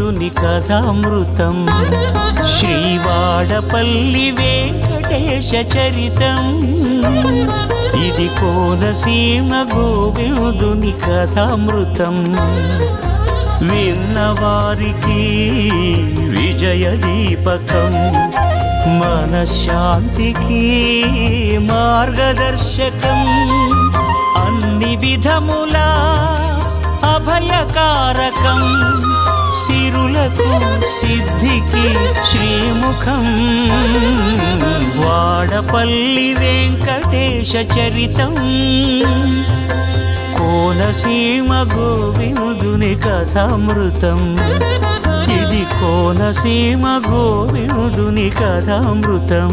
గోవిందుని కథామృతం శ్రీవాడపల్లి వెంకటేశ చరితం ఇది కోనసీమ గోవిందుని కథామృతం విన్నవారికి విజయ దీపకం మనశ్శాంతికి మార్గదర్శకం అన్ని విధములా అభయకారకం సిరులకు సిద్ధికి శ్రీముఖం వాడపల్లి వెంకటేశ చరితం కోనసీమ గోవిందుని కథామృతం ఇది కోనసీమ గోవిందుని కథామృతం